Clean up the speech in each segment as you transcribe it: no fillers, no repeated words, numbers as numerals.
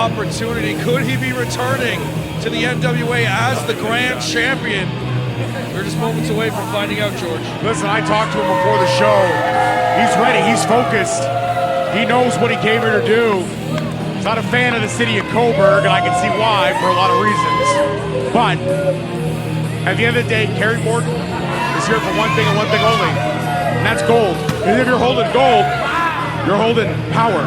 opportunity. Could he be returning to the NWA as the grand champion? We're just moments away from finding out, George. Listen, I talked to him before the show. He's ready, he's focused. He knows what he came here to do. He's not a fan of the city of Cobourg, and I can see why for a lot of reasons. But at the end of the day, Kerry Morton is here for one thing and one thing only, and that's gold. Because if you're holding gold, you're holding power.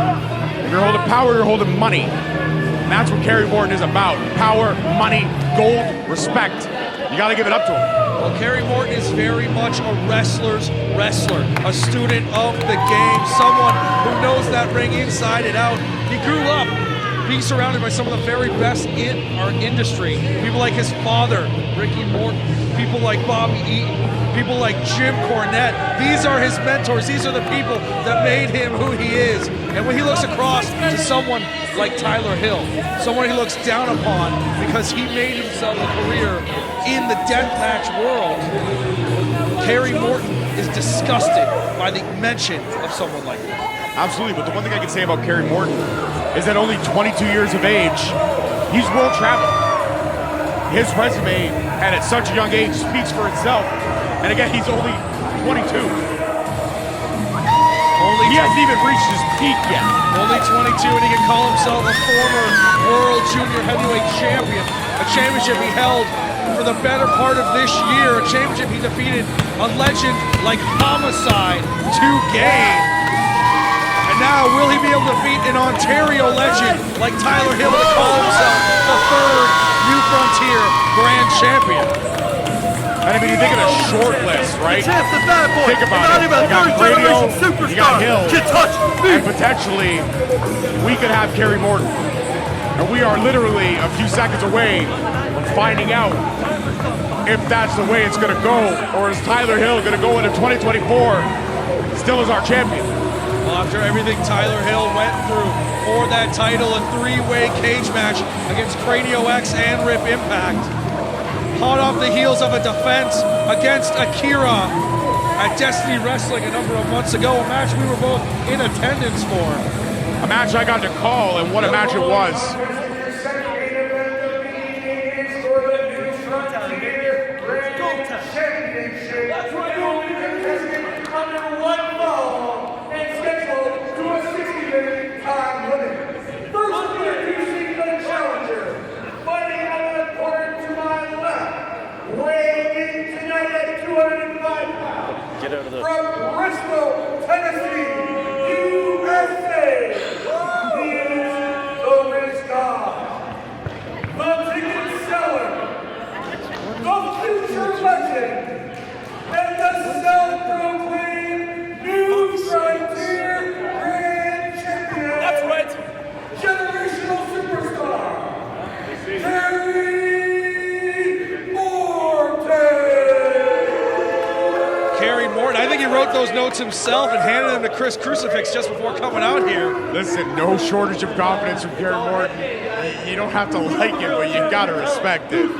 If you're holding power, you're holding money. And that's what Kerry Morton is about. Power, money, gold, respect. You gotta give it up to him. Well, Kerry Morton is very much a wrestler's wrestler, a student of the game, someone who knows that ring inside and out. He grew up being surrounded by some of the very best in our industry. People like his father, Ricky Morton, people like Bobby Eaton, people like Jim Cornette. These are his mentors. These are the people that made him who he is. And when he looks across to someone like Tyler Hill, someone he looks down upon because he made himself a career in the deathmatch world, Kerry Morton is disgusted by the mention of someone like that. Absolutely, but the one thing I can say about Kerry Morton is that only 22 years of age, he's world traveled. His resume, and at such a young age, speaks for itself. And again, he's only 22. He hasn't even reached his peak yet. Only 22, and he can call himself a former world junior heavyweight champion, a championship he held for the better part of this year, a championship he defeated a legend like Homicide to gain. And now, will he be able to beat an Ontario legend like Tyler Hill to call himself the third New Frontier Grand Champion? And I mean, you think of a short list, right? Chance the bad boy. Think about it. You got Radio, you got Hill, and potentially we could have Kerry Morton. And we are literally a few seconds away from finding out if that's the way it's going to go, or is Tyler Hill going to go into 2024 still as our champion? Well, after everything Tyler Hill went through for that title, a three-way cage match against Cranio X and Rip Impact, hot off the heels of a defense against Akira at Destiny Wrestling a number of months ago, a match we were both in attendance for. A match I got to call, and what a match it was. Get out of there. From Bristol, Tennessee, USA, he is the Riz God, the ticket seller, the future legend, and the self-proclaimed New Frontier Grand Champion. That's right. Generational superstar, Kerry Morton. I think he wrote those notes himself and handed them to Chris Crucifix just before coming out here. Listen, no shortage of confidence from Kerry Morton. You don't have to like it, but you gotta respect it.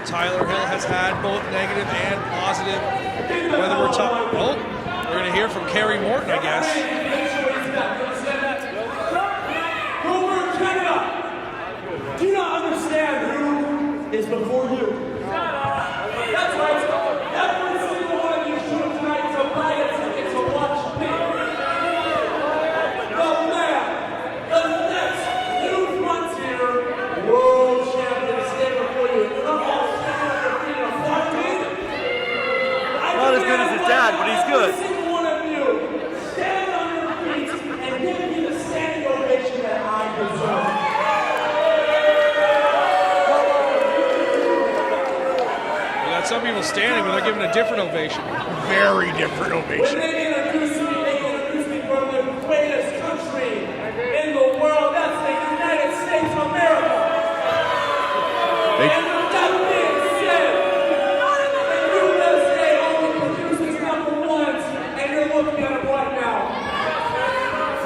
Tyler Hill has had both negative and positive. Whether we're talking, oh, we're going to hear from Kerry Morton, I guess. Cobourg, Canada, do you not understand who is before you? That's right. Every single one of you showed tonight to buy a ticket to watch me. The man, the next New Frontier World Champion is here before you. Not as good as his dad, but he's good. Every single one of you, stand on your feet and give me the standing ovation that I deserve. We got some people standing, but they're giving a different ovation. Very different When ovation. they introduce me from the greatest country in the world.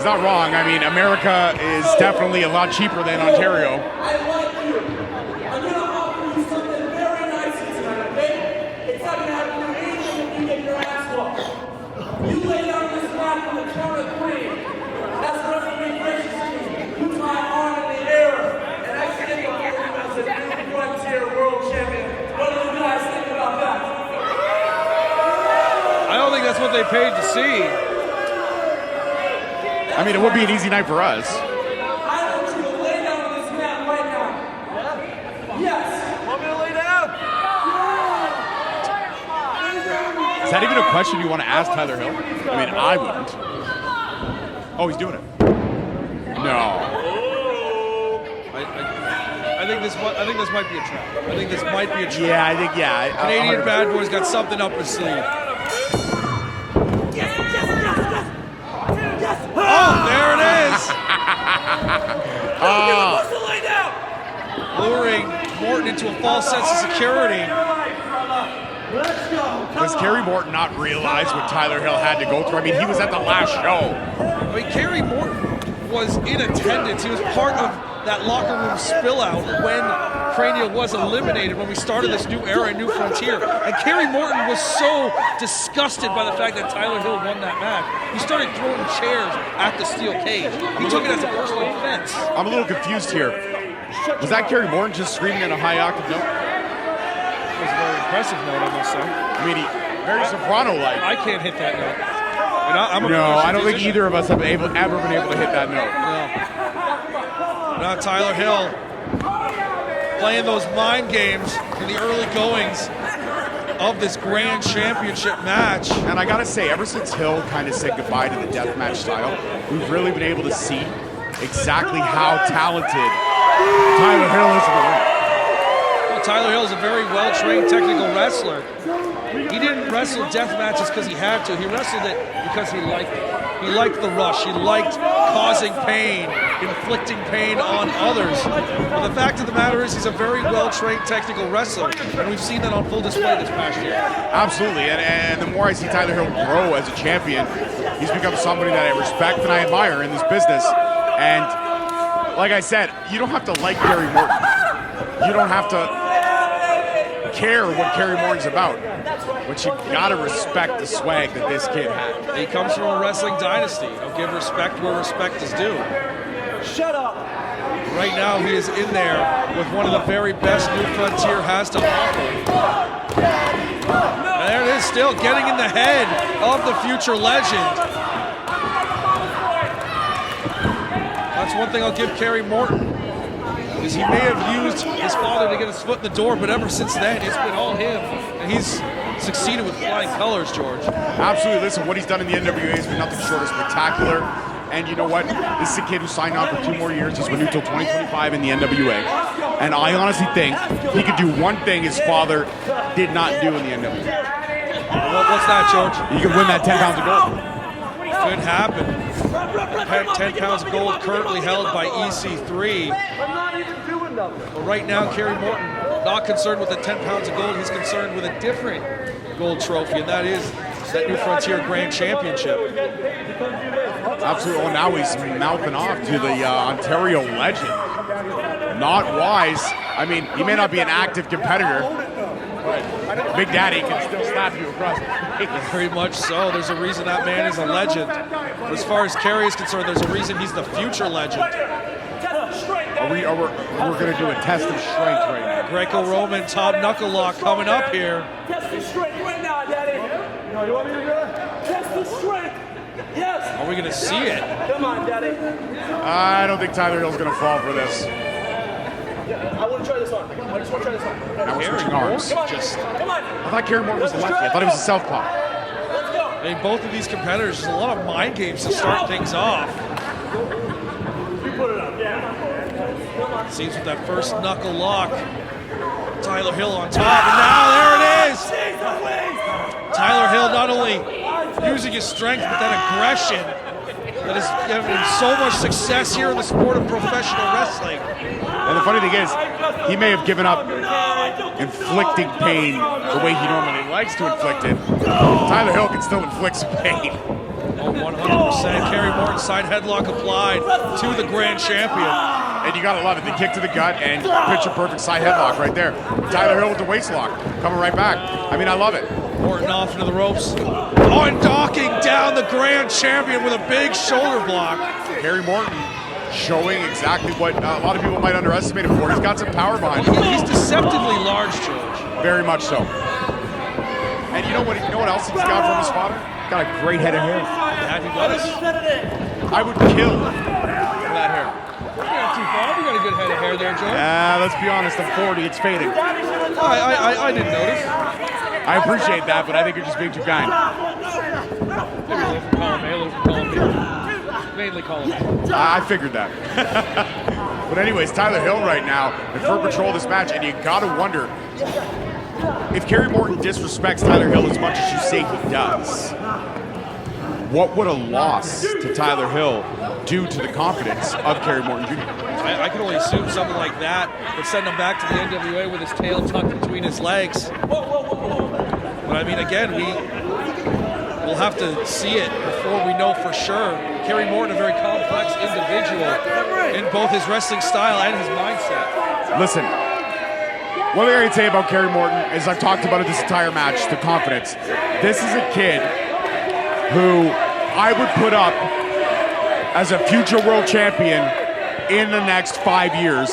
not wrong. I mean, America is definitely a lot cheaper than Ontario. I like you. I'm going to offer you something very nice tonight, okay? It's not going to have to do anything if you get your ass whooped. You lay down on this mat from the count of 3. That's referee gracious to me. Put my arm in the air, and I stand before you as a new frontier world champion. What do you guys think about that? I don't think that's what they paid to see. I mean, it would be an easy night for us. I want you to lay down on this mat right now. Yes. Want me to lay down? Is that even a question you want to ask Tyler Hill? I mean, I wouldn't. Oh, he's doing it. No. I think this might be a trap. I think this might be a trap. Yeah, I think, yeah. Canadian bad boy's got something up his sleeve. Oh, there it is. Luring Morton into a false sense of security. Does Kerry Morton not realize what Tyler Hill had to go through? I mean, he was at the last show. I mean, Kerry Morton was in attendance. He was part of that locker room spillout when Cranial was eliminated, when we started this new era, New Frontier. And Kerry Morton was so disgusted by the fact that Tyler Hill won that match. He started throwing chairs at the steel cage. He took it as a personal offense. I'm a little confused here. Was that Kerry Morton just screaming in a high octave note? It was a very impressive note, I must say. I mean, very soprano-like. I can't hit that note. I don't think either of us have ever been able to hit that note. No. Now Tyler Hill playing those mind games in the early goings of this grand championship match. And I gotta say, ever since Hill kind of said goodbye to the deathmatch style, we've really been able to see exactly how talented Tyler Hill is in the ring. Well, Tyler Hill is a very well-trained technical wrestler. He didn't wrestle death matches because he had to. He wrestled it because he liked it. He liked the rush. He liked causing pain, inflicting pain on others. But the fact of the matter is he's a very well-trained technical wrestler, and we've seen that on full display this past year. Absolutely, and the more I see Tyler Hill grow as a champion, he's become somebody that I respect and I admire in this business. And like I said, you don't have to like Kerry Morton. You don't have to care what Kerry Morton's about. But you gotta respect the swag that this kid had. He comes from a wrestling dynasty. I'll give respect where respect is due. Shut up. Right now, he is in there with one of the very best New Frontier has to offer. And there it is, still getting in the head of the future legend. That's one thing I'll give Kerry Morton, is he may have used his father to get his foot in the door, but ever since then, it's been all him. And he's succeeded with flying colors, George. Absolutely. Listen, what he's done in the NWA has been nothing short of spectacular. And you know what? This is a kid who signed on for 2 more years. He's renewed until 2025 in the NWA. And I honestly think he could do one thing his father did not do in the NWA. What's that, George? He could win that 10 pounds of gold. Could happen. 10 pounds of gold currently held by EC3. But right now, Kerry Morton not concerned with the 10 pounds of gold. He's concerned with a different gold trophy, and that is that New Frontier Grand Championship. Absolutely. Oh, now he's mouthing off to the Ontario legend. Not wise. I mean, he may not be an active competitor, but Big Daddy can still slap you across the face. Very much so. There's a reason that man is a legend. But as far as Kerry is concerned, there's a reason he's the future legend. We're going to do a test of strength right now. Greco-Roman top knuckle lock coming up here. Test the strength right now, Daddy. No, you want me to do it? Test the strength. Yes. Are we going to see it? Come on, Daddy. I don't think Tyler Hill's going to fall for this. I want to try this on. I just want to try this on. Now we're switching arms. Come on. Come on. I thought Kerry Morton was a lefty. I thought he was a southpaw. Let's go. I mean, both of these competitors, there's a lot of mind games to start things off. You put it up. Yeah. Come on. Seems with that first knuckle lock, Tyler Hill on top, and now there it is! Tyler Hill not only using his strength, but that aggression that is having so much success here in the sport of professional wrestling. And the funny thing is, he may have given up inflicting pain the way he normally likes to inflict it. Tyler Hill can still inflict some pain. Oh, 100%. Kerry Morton side headlock applied to the grand champion. And you gotta love it. The kick to the gut and picture perfect side headlock right there. Tyler Hill with the waist lock, coming right back. I mean, I love it. Morton off into the ropes. Oh, and docking down the grand champion with a big shoulder block. Kerry Morton showing exactly what a lot of people might underestimate him for. He's got some power behind him. He's deceptively large, George. Very much so. And you know what else he's got from his father? Got a great head of hair. Yeah, he does. I would kill for that hair. Not too far. You got a good head of hair there, George. Let's be honest, I'm 40, it's fading. I didn't notice. I appreciate that, but I think you're just being too kind. Maybe a little from column A, a little from column B. Mainly column A. I figured that. But anyways, Tyler Hill right now in full control of this match, and you gotta wonder if Kerry Morton disrespects Tyler Hill as much as you say he does. What would a loss to Tyler Hill do to the confidence of Kerry Morton Jr.? I can only assume something like that would send him back to the NWA with his tail tucked between his legs. But I mean, again, we'll have to see it before we know for sure. Kerry Morton, a very complex individual in both his wrestling style and his mindset. Listen, one thing I can say about Kerry Morton is I've talked about it this entire match, the confidence. This is a kid who I would put up as a future world champion in the next 5 years,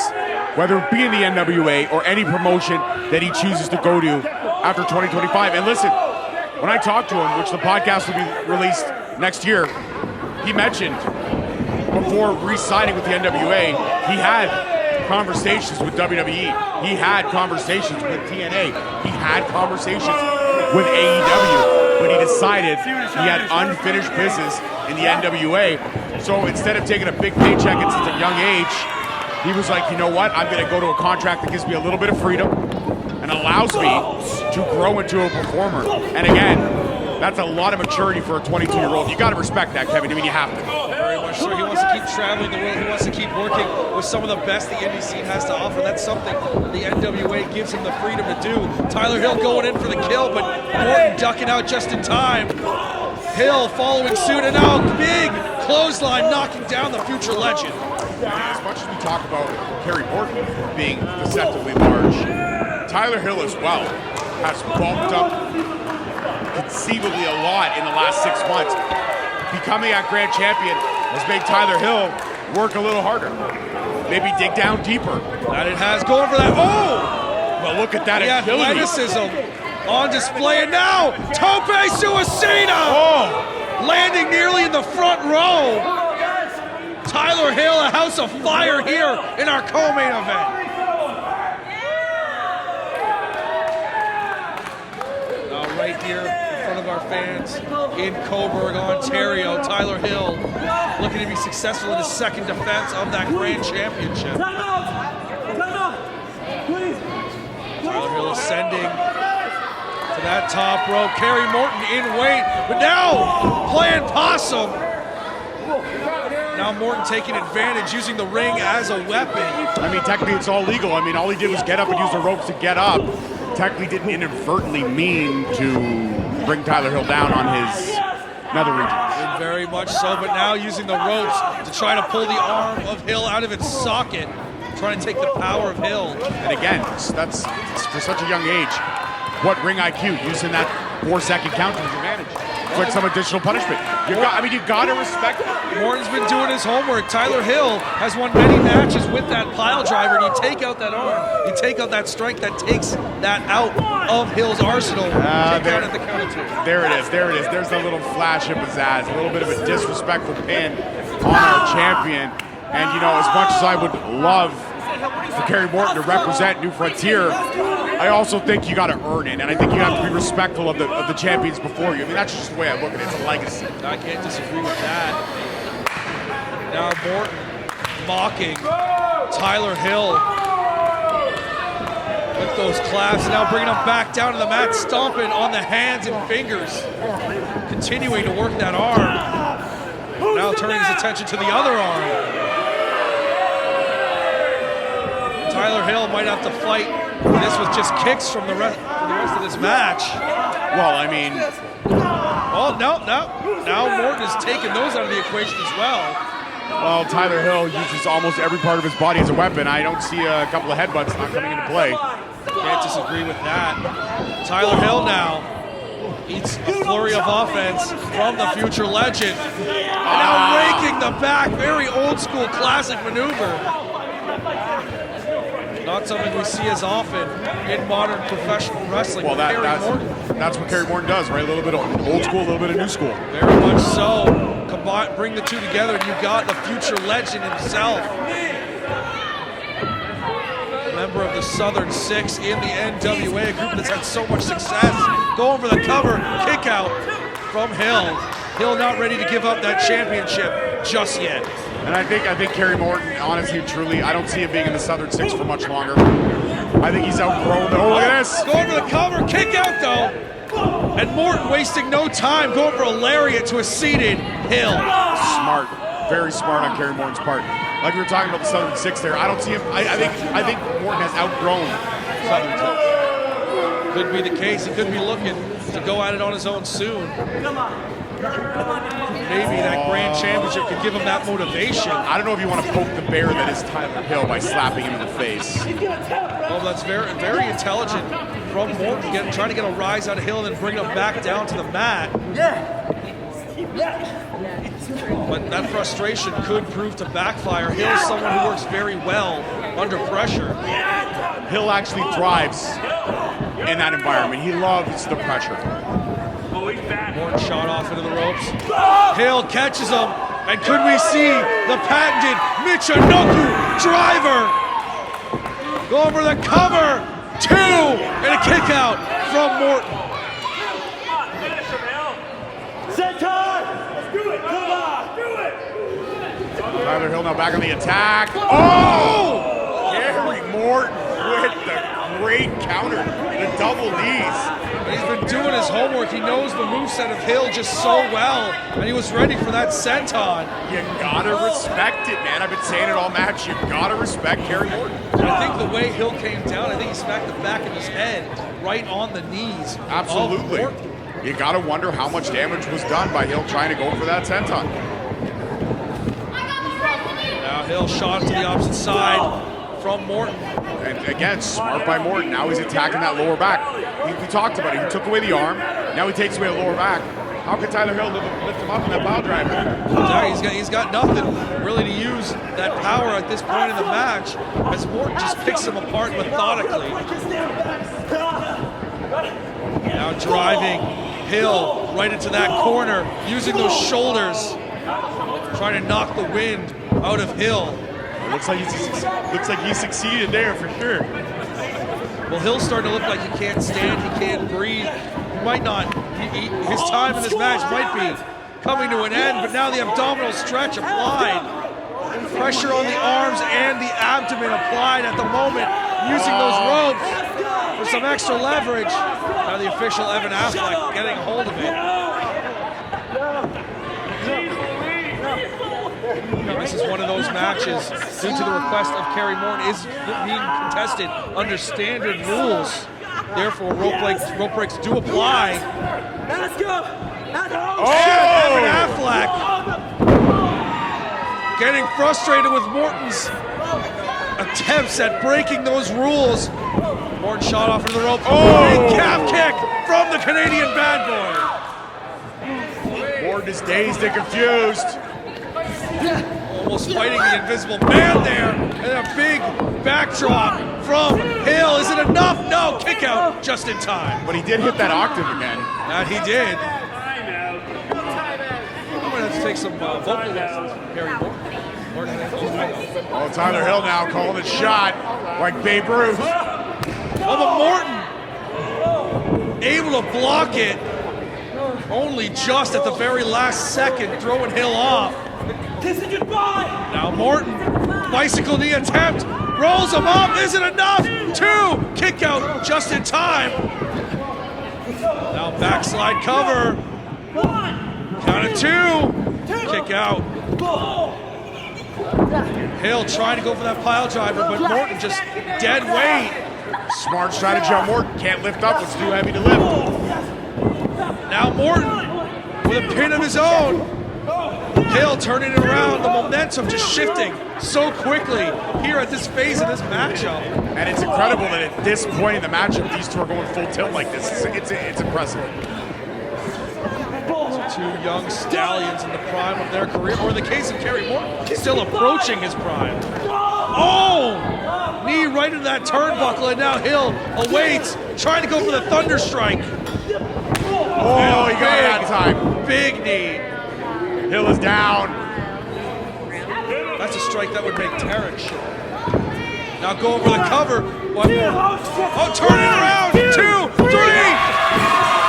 whether it be in the NWA or any promotion that he chooses to go to after 2025. And listen, when I talked to him, which the podcast will be released next year, he mentioned before re-signing with the NWA, he had conversations with WWE. He had conversations with TNA. He had conversations with AEW, but he decided he had unfinished business in the NWA. So instead of taking a big paycheck at such a young age, he was like, you know what? I'm going to go to a contract that gives me a little bit of freedom and allows me to grow into a performer. And again, that's a lot of maturity for a 22-year-old. You got to respect that, Kevin. I mean, you have to. Very much so. He wants to keep traveling the world. He wants to keep working with some of the best the indie scene has to offer. That's something the NWA gives him the freedom to do. Tyler Hill going in for the kill, but Morton ducking out just in time. Hill following suit, and now big clothesline knocking down the future legend. As much as we talk about Kerry Morton being deceptively large, Tyler Hill as well has bumped up conceivably a lot in the last 6 months. Becoming a grand champion has made Tyler Hill work a little harder. Maybe dig down deeper. That it has. Going for that. Oh! But look at that The agility. athleticism on display, and now Tope Suicida! Oh! Landing nearly in the front row. Tyler Hill, a house of fire here in our co-main event. Now right here in front of our fans in Cobourg, Ontario, Tyler Hill looking to be successful in his second defense of that grand championship. Tyler Hill ascending to that top rope. Kerry Morton in weight, but now playing possum. Now Morton taking advantage, using the ring as a weapon. I mean, technically it's all legal. I mean, all he did was get up and use the ropes to get up. Technically didn't inadvertently mean to bring Tyler Hill down on his nether regions. Very much so, but now using the ropes to try to pull the arm of Hill out of its socket, trying to take the power of Hill. And again, that's for such a young age. What ring IQ? Using that 4-second count to his advantage. It's like some additional punishment. You got to respect it. Morton's been doing his homework. Tyler Hill has won many matches with that pile driver, and you take out that arm, you take out that strength that takes that out of Hill's arsenal. Take out at the count of 2. There it is. There's a little flash of pizzazz, a little bit of a disrespectful pin on our champion. And you know, as much as I would love for Kerry Morton to represent New Frontier, I also think you got to earn it, and I think you have to be respectful of the champions before you. I mean, that's just the way I look at it. It's a legacy. I can't disagree with that. Now Morton mocking Tyler Hill with those claps, now bringing him back down to the mat, stomping on the hands and fingers, continuing to work that arm. Now turning his attention to the other arm. Tyler Hill might have to fight this with just kicks from the rest of this match. Well, I mean, Oh, no. Now Morton has taken those out of the equation as well. Well, Tyler Hill uses almost every part of his body as a weapon. I don't see a couple of headbutts not coming into play. Can't disagree with that. Tyler Hill now eats a flurry of offense from the future legend. And now raking the back, very old school classic maneuver. Not something we see as often in modern professional wrestling. Well, that's what Kerry Morton does, right? A little bit of old school, a little bit of new school. Very much so. Combine, bring the two together, and you got the future legend himself. Member of the Southern Six in the NWA, a group that's had so much success. Going for the cover, kick out from Hill. Hill not ready to give up that championship just yet. And I think Kerry Morton, honestly, truly, I don't see him being in the Southern Six for much longer. I think he's outgrown. Oh, look at this. Going for the cover, kick out though. And Morton wasting no time, going for a lariat to a seated Hill. Smart, very smart on Kerry Morton's part. Like we were talking about the Southern Six there, I don't see him. I think Morton has outgrown Southern Six. Could be the case. He could be looking to go at it on his own soon. Maybe that grand championship could give him that motivation. I don't know if you want to poke the bear that is Tyler Hill by slapping him in the face. Well, that's very, very intelligent from Morton, trying to get a rise out of Hill and then bring him back down to the mat. But that frustration could prove to backfire. Hill's someone who works very well under pressure. Hill actually thrives in that environment. He loves the pressure. Morton shot off into the ropes. Hill catches him, and could we see the patented Michinoku driver? Going for the cover, 2, and a kick out from Morton. Set time! Let's do it! Come on! Do it! Tyler Hill now back on the attack. Oh! Kerry Morton with the great counter, the double knees. He's been doing his homework. He knows the moveset of Hill just so well, and he was ready for that senton. You gotta respect it, man. I've been saying it all match. You gotta respect Kerry Morton. And I think the way Hill came down, I think he smacked the back of his head right on the knees. Absolutely. You gotta wonder how much damage was done by Hill trying to go for that senton. Now Hill shot to the opposite side from Morton. And again, smart by Morton. Now he's attacking that lower back. We talked about it. He took away the arm. Now he takes away the lower back. How can Tyler Hill lift him up in that pile driver? Yeah, he's got nothing really to use that power at this point in the match, as Morton just picks him apart methodically. Now driving Hill right into that corner, using those shoulders, trying to knock the wind out of Hill. Looks like he succeeded there for sure. Well, Hill's starting to look like he can't stand, he can't breathe. He might not. His time in this match might be coming to an end, but now the abdominal stretch applied. Pressure on the arms and the abdomen applied at the moment, using those ropes for some extra leverage. Now the official Evan Affleck getting a hold of it. This is one of those matches, due to the request of Kerry Morton, is being contested under standard rules. Therefore, rope breaks do apply. Evan Affleck getting frustrated with Morton's attempts at breaking those rules. Morton shot off into the rope. Big calf kick from the Canadian Bad Boy. Morton is dazed and confused. Almost fighting the invisible man there, and a big backdrop from Hill. Is it enough? No, kick out just in time. But he did hit that octave again. That he did. I'm going to have to take some vocal lessons from Kerry Morton. Oh, Tyler Hill now calling a shot like Babe Ruth. Oh, but Morton able to block it only just at the very last second, throwing Hill off. Now Morton, bicycle knee attempt, rolls him up, is it enough? 2, kick out just in time. Now backslide cover. Count of 2, kick out. Hill trying to go for that pile driver, but Morton just dead weight. Smart strategy on Morton. Can't lift up, it's too heavy to lift. Now Morton with a pin of his own. Hill turning it around, the momentum just shifting so quickly here at this phase of this matchup. And it's incredible that at this point in the matchup, these two are going full tilt like this. It's impressive. Two young stallions in the prime of their career, or in the case of Kerry Morton, still approaching his prime. Oh! Knee right into that turnbuckle, and now Hill awaits, trying to go for the thunder strike. Oh, he got it that time. Big knee. Hill is down. That's a strike that would make Tarek short. Now go over the cover. One more. Oh, turn it around. 2, 3.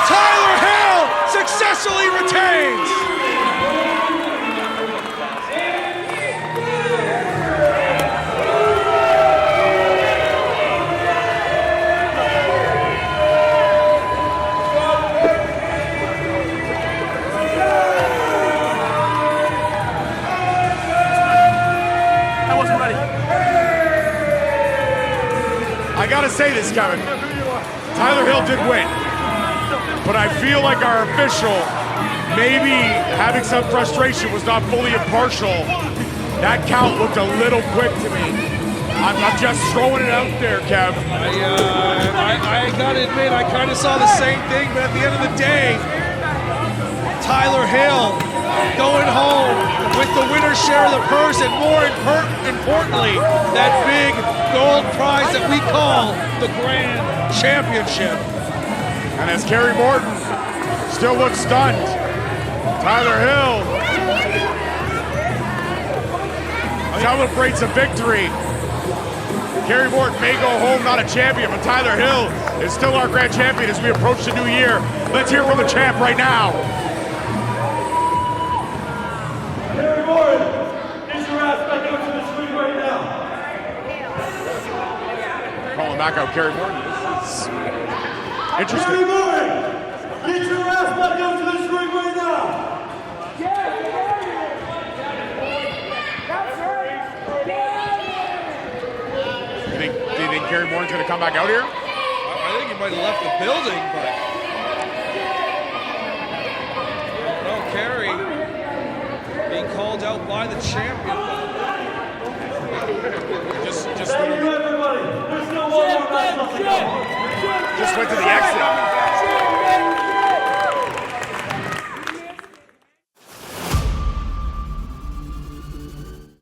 Tyler Hill successfully retains. I gotta say this, Kevin. Tyler Hill did win, but I feel like our official, maybe having some frustration, was not fully impartial. That count looked a little quick to me. I'm just throwing it out there, Kev. I gotta admit, I kind of saw the same thing, but at the end of the day, Tyler Hill going home with the winner's share of the purse, and more importantly, that big gold prize that we call the Grand Championship. And as Kerry Morton still looks stunned, Tyler Hill celebrates a victory. Kerry Morton may go home not a champion, but Tyler Hill is still our grand champion as we approach the new year. Let's hear from the champ right now. Kerry Morton, get your ass back out to the screen right now. Calling back out Kerry Morton. This is interesting. Kerry Morton, get your ass back out to the screen right now. Do you think Kerry Morton's going to come back out here? I think he might have left the building, but no, Kerry being called out by the champion. Just Everybody, there's no one more match left to go. went to the exit.